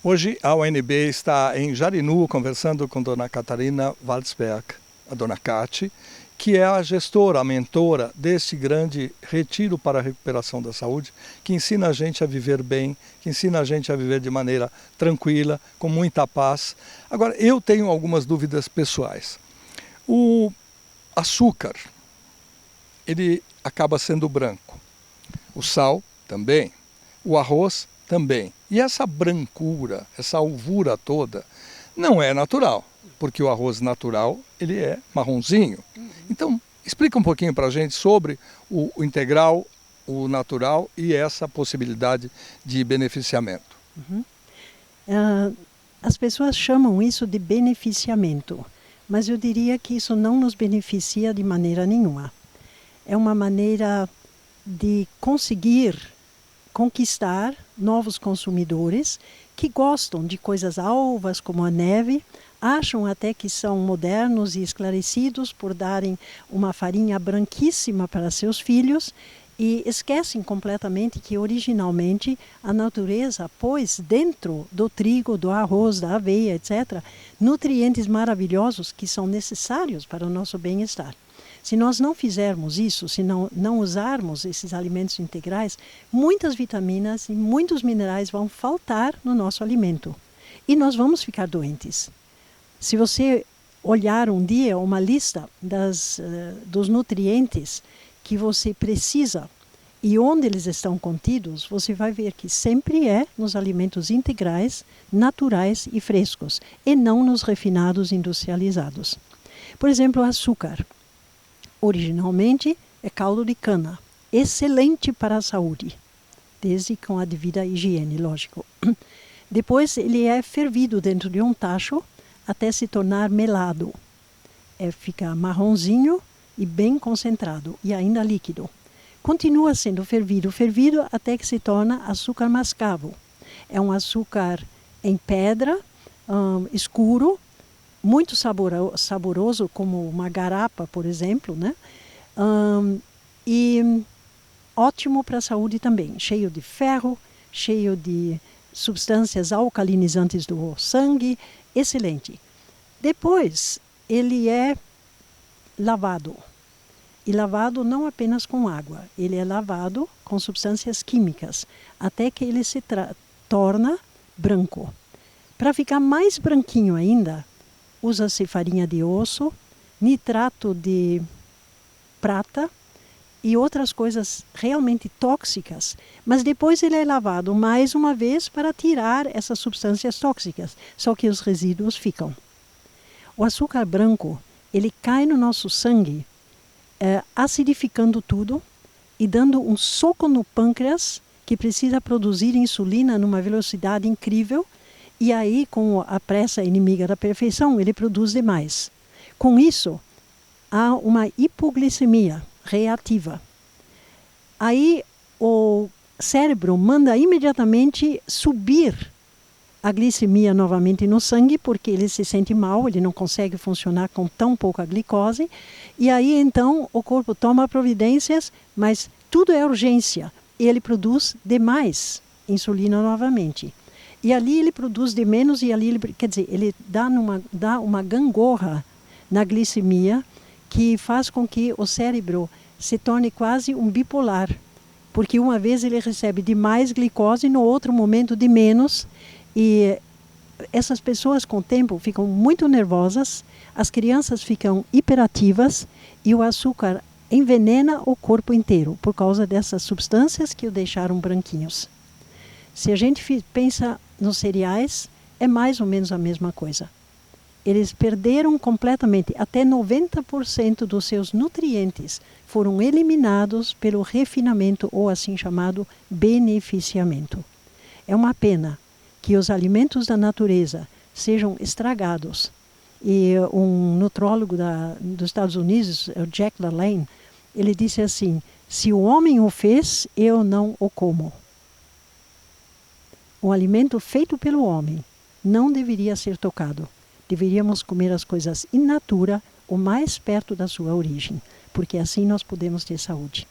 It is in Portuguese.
Hoje a UNB está em Jarinu conversando com Dona Catarina Waldsberg, a Dona Cati, que é a gestora, a mentora deste grande retiro para a recuperação da saúde, que ensina a gente a viver bem, que ensina a gente a viver de maneira tranquila, com muita paz. Agora, eu tenho algumas dúvidas pessoais. O açúcar, ele acaba sendo branco. O sal também. O arroz também. E essa brancura, essa alvura toda, não é natural, porque o arroz natural, ele é marronzinho. Então, explica um pouquinho para a gente sobre o integral, o natural e essa possibilidade de beneficiamento. As pessoas chamam isso de beneficiamento, mas eu diria que isso não nos beneficia de maneira nenhuma. É uma maneira de conseguir conquistar novos consumidores que gostam de coisas alvas como a neve, acham até que são modernos e esclarecidos por darem uma farinha branquíssima para seus filhos e esquecem completamente que originalmente a natureza pôs dentro do trigo, do arroz, da aveia, etc., nutrientes maravilhosos que são necessários para o nosso bem-estar. Se nós não fizermos isso, se não usarmos esses alimentos integrais, muitas vitaminas e muitos minerais vão faltar no nosso alimento. E nós vamos ficar doentes. Se você olhar um dia uma lista dos nutrientes que você precisa e onde eles estão contidos, você vai ver que sempre é nos alimentos integrais, naturais e frescos, e não nos refinados industrializados. Por exemplo, o açúcar. Originalmente é caldo de cana, excelente para a saúde, desde com a devida higiene, lógico. Depois ele é fervido dentro de um tacho até se tornar melado. Fica marronzinho e bem concentrado e ainda líquido. Continua sendo fervido até que se torna açúcar mascavo. É um açúcar em pedra, escuro, muito saboroso, como uma garapa, por exemplo, né? E ótimo para a saúde também, cheio de ferro, cheio de substâncias alcalinizantes do sangue, excelente. Depois, ele é lavado. E lavado não apenas com água, ele é lavado com substâncias químicas, até que ele se torna branco. Para ficar mais branquinho ainda, usa-se farinha de osso, nitrato de prata e outras coisas realmente tóxicas, mas depois ele é lavado mais uma vez para tirar essas substâncias tóxicas, só que os resíduos ficam. O açúcar branco, ele cai no nosso sangue, acidificando tudo e dando um soco no pâncreas, que precisa produzir insulina numa velocidade incrível. E aí, com a pressa inimiga da perfeição, ele produz demais. Com isso, há uma hipoglicemia reativa. Aí, o cérebro manda imediatamente subir a glicemia novamente no sangue, porque ele se sente mal, ele não consegue funcionar com tão pouca glicose. E aí, então, o corpo toma providências, mas tudo é urgência. E ele produz demais insulina novamente. E ali ele produz de menos e ali ele dá uma gangorra na glicemia que faz com que o cérebro se torne quase um bipolar. Porque uma vez ele recebe de mais glicose, no outro momento de menos. E essas pessoas com o tempo ficam muito nervosas, as crianças ficam hiperativas e o açúcar envenena o corpo inteiro por causa dessas substâncias que o deixaram branquinhos. Se a gente pensa nos cereais, é mais ou menos a mesma coisa. Eles perderam completamente, até 90% dos seus nutrientes foram eliminados pelo refinamento ou assim chamado beneficiamento. É uma pena que os alimentos da natureza sejam estragados. E um nutrólogo dos Estados Unidos, o Jack LaLanne, ele disse assim: se o homem o fez, eu não o como. Um alimento feito pelo homem não deveria ser tocado. Deveríamos comer as coisas in natura, o mais perto da sua origem, porque assim nós podemos ter saúde.